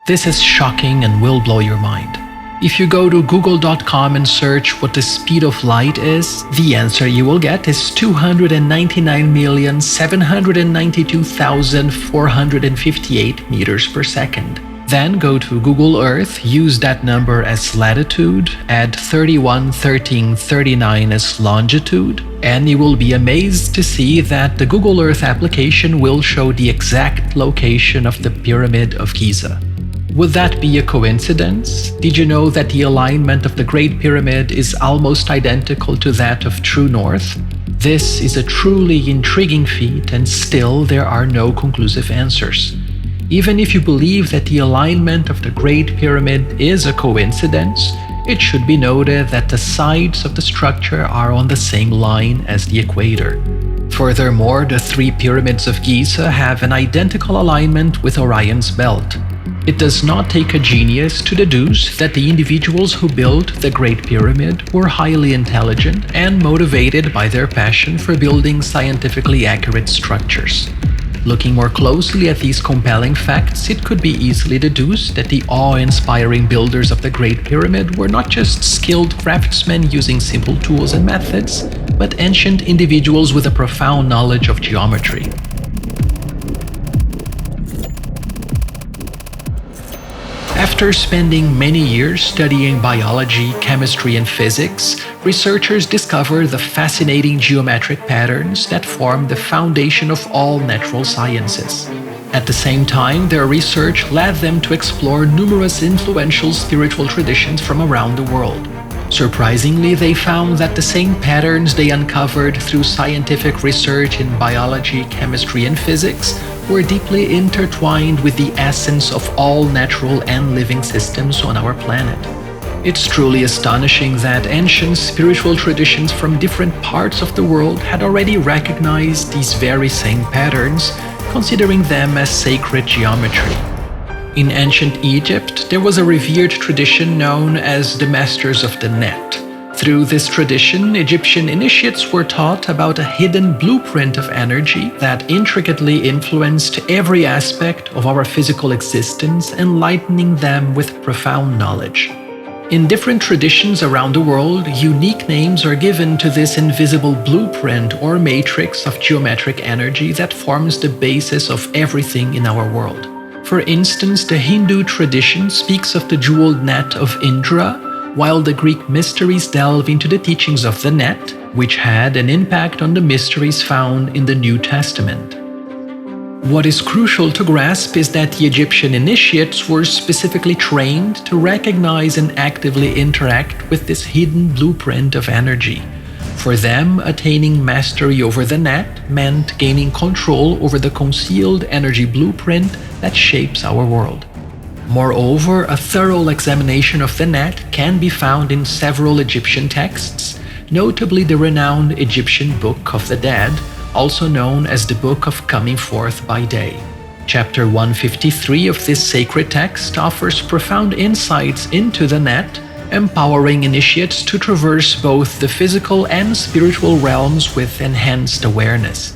This is shocking and will blow your mind. If you go to google.com and search what the speed of light is, the answer you will get is 299,792,458 meters per second. Then go to Google Earth, use that number as latitude, add 311339 as longitude, and you will be amazed to see that the Google Earth application will show the exact location of the Pyramid of Giza. Would that be a coincidence? Did you know that the alignment of the Great Pyramid is almost identical to that of true north? This is a truly intriguing feat, and still there are no conclusive answers. Even if you believe that the alignment of the Great Pyramid is a coincidence, it should be noted that the sides of the structure are on the same line as the equator. Furthermore, the three pyramids of Giza have an identical alignment with Orion's belt. It does not take a genius to deduce that the individuals who built the Great Pyramid were highly intelligent and motivated by their passion for building scientifically accurate structures. Looking more closely at these compelling facts, it could be easily deduced that the awe-inspiring builders of the Great Pyramid were not just skilled craftsmen using simple tools and methods, but ancient individuals with a profound knowledge of geometry. After spending many years studying biology, chemistry, and physics, researchers discover the fascinating geometric patterns that form the foundation of all natural sciences. At the same time, their research led them to explore numerous influential spiritual traditions from around the world. Surprisingly, they found that the same patterns they uncovered through scientific research in biology, chemistry, and physics were deeply intertwined with the essence of all natural and living systems on our planet. It's truly astonishing that ancient spiritual traditions from different parts of the world had already recognized these very same patterns, considering them as sacred geometry. In ancient Egypt, there was a revered tradition known as the Masters of the Net. Through this tradition, Egyptian initiates were taught about a hidden blueprint of energy that intricately influenced every aspect of our physical existence, enlightening them with profound knowledge. In different traditions around the world, unique names are given to this invisible blueprint or matrix of geometric energy that forms the basis of everything in our world. For instance, the Hindu tradition speaks of the jeweled net of Indra, while the Greek mysteries delve into the teachings of the net, which had an impact on the mysteries found in the New Testament. What is crucial to grasp is that the Egyptian initiates were specifically trained to recognize and actively interact with this hidden blueprint of energy. For them, attaining mastery over the net meant gaining control over the concealed energy blueprint that shapes our world. Moreover, a thorough examination of the net can be found in several Egyptian texts, notably the renowned Egyptian Book of the Dead, also known as the Book of Coming Forth by Day. Chapter 153 of this sacred text offers profound insights into the net, empowering initiates to traverse both the physical and spiritual realms with enhanced awareness.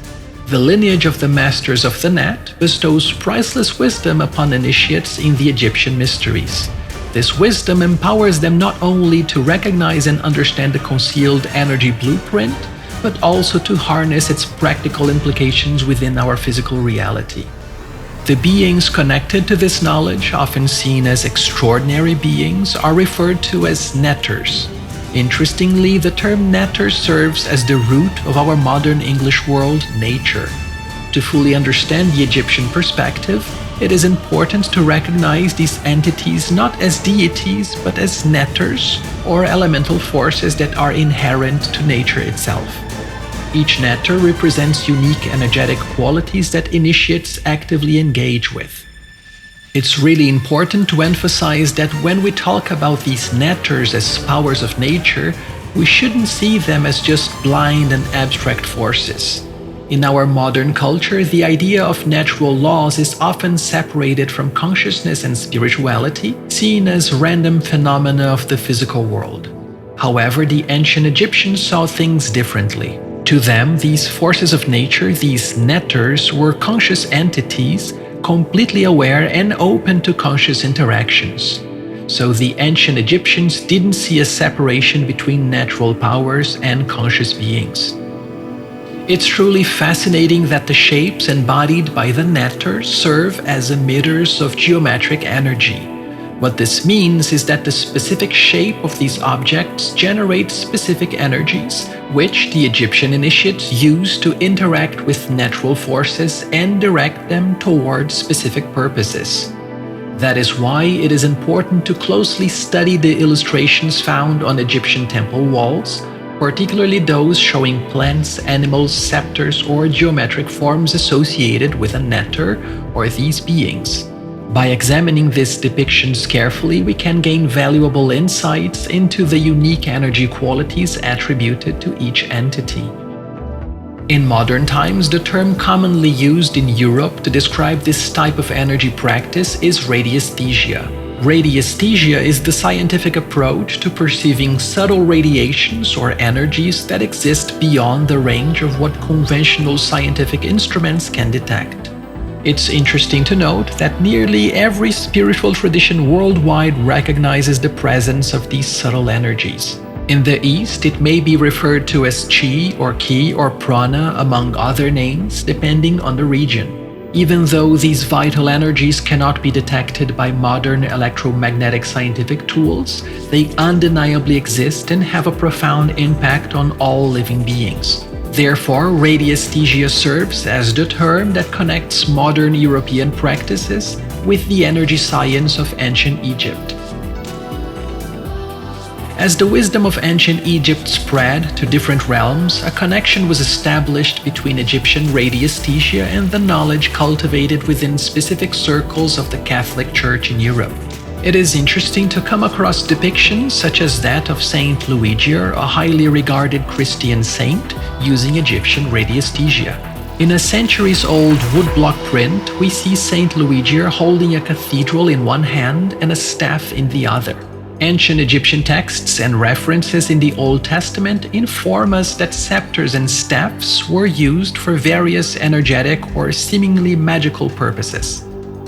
The lineage of the Masters of the Net bestows priceless wisdom upon initiates in the Egyptian mysteries. This wisdom empowers them not only to recognize and understand the concealed energy blueprint, but also to harness its practical implications within our physical reality. The beings connected to this knowledge, often seen as extraordinary beings, are referred to as netters. Interestingly, the term netter serves as the root of our modern English word nature. To fully understand the Egyptian perspective, it is important to recognize these entities not as deities but as netters, or elemental forces that are inherent to nature itself. Each netter represents unique energetic qualities that initiates actively engage with. It's really important to emphasize that when we talk about these netters as powers of nature, we shouldn't see them as just blind and abstract forces. In our modern culture, the idea of natural laws is often separated from consciousness and spirituality, seen as random phenomena of the physical world. However, the ancient Egyptians saw things differently. To them, these forces of nature, these netters, were conscious entities completely aware and open to conscious interactions. So the ancient Egyptians didn't see a separation between natural powers and conscious beings. It's truly fascinating that the shapes embodied by the netter serve as emitters of geometric energy. What this means is that the specific shape of these objects generates specific energies, which the Egyptian initiates used to interact with natural forces and direct them towards specific purposes. That is why it is important to closely study the illustrations found on Egyptian temple walls, particularly those showing plants, animals, scepters, or geometric forms associated with a netter or these beings. By examining these depictions carefully, we can gain valuable insights into the unique energy qualities attributed to each entity. In modern times, the term commonly used in Europe to describe this type of energy practice is radiesthesia. Radiesthesia is the scientific approach to perceiving subtle radiations or energies that exist beyond the range of what conventional scientific instruments can detect. It's interesting to note that nearly every spiritual tradition worldwide recognizes the presence of these subtle energies. In the East, it may be referred to as chi or ki or prana, among other names, depending on the region. Even though these vital energies cannot be detected by modern electromagnetic scientific tools, they undeniably exist and have a profound impact on all living beings. Therefore, radiesthesia serves as the term that connects modern European practices with the energy science of ancient Egypt. As the wisdom of ancient Egypt spread to different realms, a connection was established between Egyptian radiesthesia and the knowledge cultivated within specific circles of the Catholic Church in Europe. It is interesting to come across depictions such as that of Saint Luigier, a highly regarded Christian saint, using Egyptian radiesthesia. In a centuries-old woodblock print, we see Saint Luigier holding a cathedral in one hand and a staff in the other. Ancient Egyptian texts and references in the Old Testament inform us that scepters and staffs were used for various energetic or seemingly magical purposes.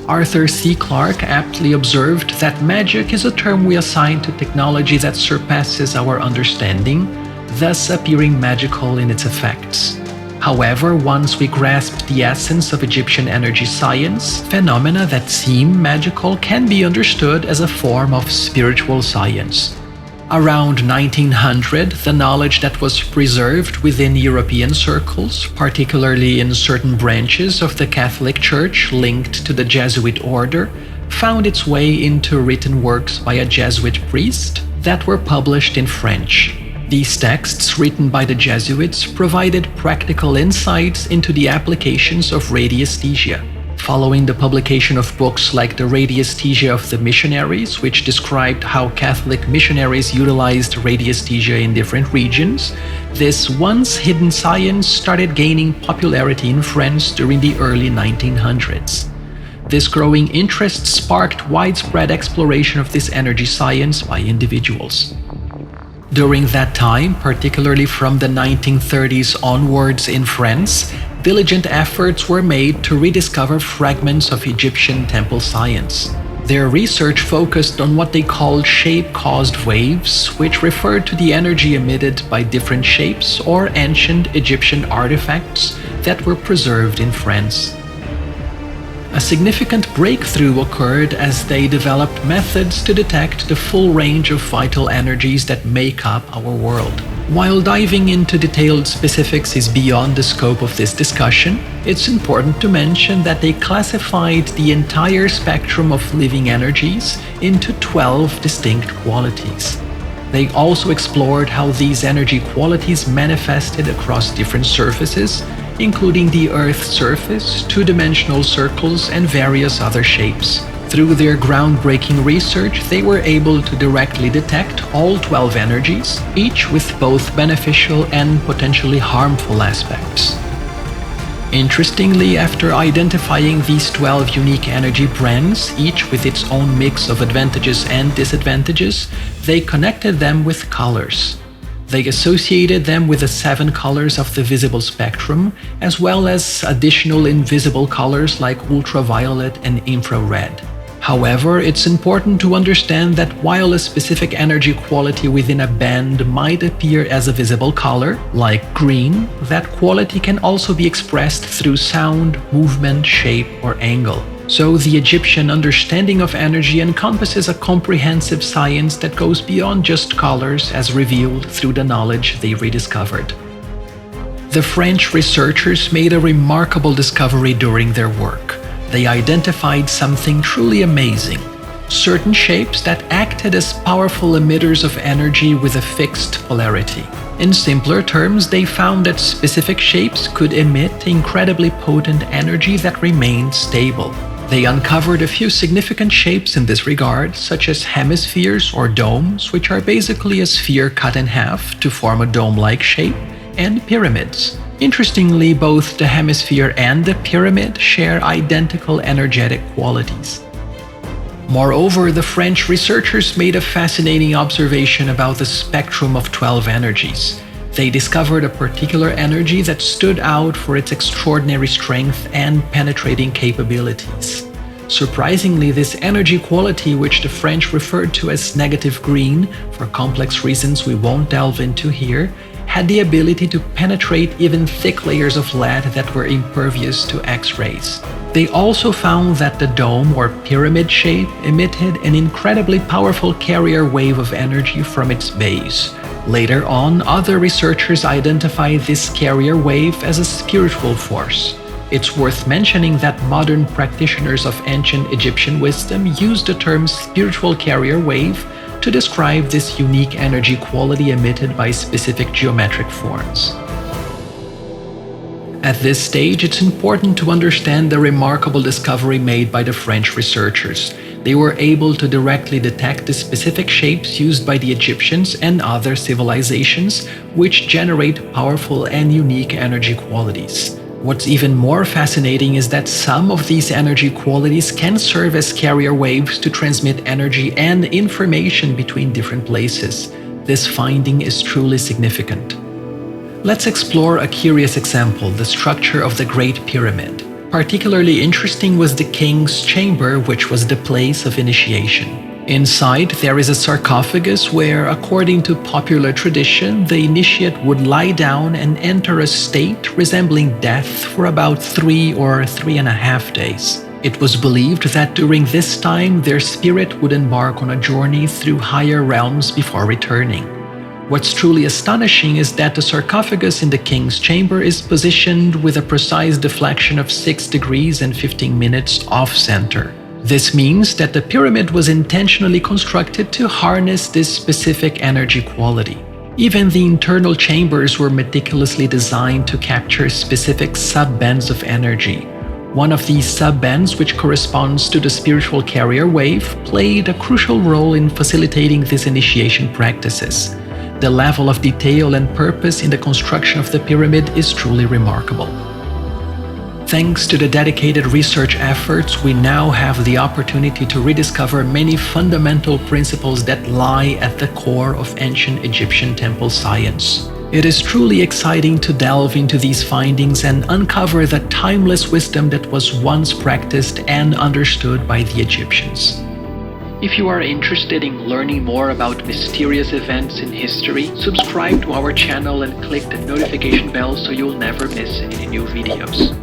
Arthur C. Clarke aptly observed that magic is a term we assign to technology that surpasses our understanding, thus appearing magical in its effects. However, once we grasp the essence of Egyptian energy science, phenomena that seem magical can be understood as a form of spiritual science. Around 1900, the knowledge that was preserved within European circles, particularly in certain branches of the Catholic Church linked to the Jesuit order, found its way into written works by a Jesuit priest that were published in French. These texts, written by the Jesuits, provided practical insights into the applications of radiesthesia. Following the publication of books like The Radiesthesia of the Missionaries, which described how Catholic missionaries utilized radiesthesia in different regions, this once hidden science started gaining popularity in France during the early 1900s. This growing interest sparked widespread exploration of this energy science by individuals. During that time, particularly from the 1930s onwards in France, diligent efforts were made to rediscover fragments of Egyptian temple science. Their research focused on what they called shape-caused waves, which referred to the energy emitted by different shapes or ancient Egyptian artifacts that were preserved in France. A significant breakthrough occurred as they developed methods to detect the full range of vital energies that make up our world. While diving into detailed specifics is beyond the scope of this discussion, it's important to mention that they classified the entire spectrum of living energies into 12 distinct qualities. They also explored how these energy qualities manifested across different surfaces, including the Earth's surface, two-dimensional circles, and various other shapes. Through their groundbreaking research, they were able to directly detect all 12 energies, each with both beneficial and potentially harmful aspects. Interestingly, after identifying these 12 unique energy brands, each with its own mix of advantages and disadvantages, they connected them with colors. They associated them with the 7 colors of the visible spectrum, as well as additional invisible colors like ultraviolet and infrared. However, it's important to understand that while a specific energy quality within a band might appear as a visible color, like green, that quality can also be expressed through sound, movement, shape, or angle. So the Egyptian understanding of energy encompasses a comprehensive science that goes beyond just colors as revealed through the knowledge they rediscovered. The French researchers made a remarkable discovery during their work. They identified something truly amazing: certain shapes that acted as powerful emitters of energy with a fixed polarity. In simpler terms, they found that specific shapes could emit incredibly potent energy that remained stable. They uncovered a few significant shapes in this regard, such as hemispheres or domes, which are basically a sphere cut in half to form a dome-like shape, and pyramids. Interestingly, both the hemisphere and the pyramid share identical energetic qualities. Moreover, the French researchers made a fascinating observation about the spectrum of 12 energies. They discovered a particular energy that stood out for its extraordinary strength and penetrating capabilities. Surprisingly, this energy quality, which the French referred to as negative green, for complex reasons we won't delve into here, had the ability to penetrate even thick layers of lead that were impervious to X-rays. They also found that the dome or pyramid shape emitted an incredibly powerful carrier wave of energy from its base. Later on, other researchers identified this carrier wave as a spiritual force. It's worth mentioning that modern practitioners of ancient Egyptian wisdom use the term spiritual carrier wave to describe this unique energy quality emitted by specific geometric forms. At this stage, it's important to understand the remarkable discovery made by the French researchers. They were able to directly detect the specific shapes used by the Egyptians and other civilizations, which generate powerful and unique energy qualities. What's even more fascinating is that some of these energy qualities can serve as carrier waves to transmit energy and information between different places. This finding is truly significant. Let's explore a curious example: the structure of the Great Pyramid. Particularly interesting was the king's chamber, which was the place of initiation. Inside, there is a sarcophagus where, according to popular tradition, the initiate would lie down and enter a state resembling death for about 3 or 3.5 days. It was believed that during this time, their spirit would embark on a journey through higher realms before returning. What's truly astonishing is that the sarcophagus in the king's chamber is positioned with a precise deflection of 6 degrees and 15 minutes off-center. This means that the pyramid was intentionally constructed to harness this specific energy quality. Even the internal chambers were meticulously designed to capture specific sub-bands of energy. One of these sub-bands, which corresponds to the spiritual carrier wave, played a crucial role in facilitating these initiation practices. The level of detail and purpose in the construction of the pyramid is truly remarkable. Thanks to the dedicated research efforts, we now have the opportunity to rediscover many fundamental principles that lie at the core of ancient Egyptian temple science. It is truly exciting to delve into these findings and uncover the timeless wisdom that was once practiced and understood by the Egyptians. If you are interested in learning more about mysterious events in history, subscribe to our channel and click the notification bell so you'll never miss any new videos.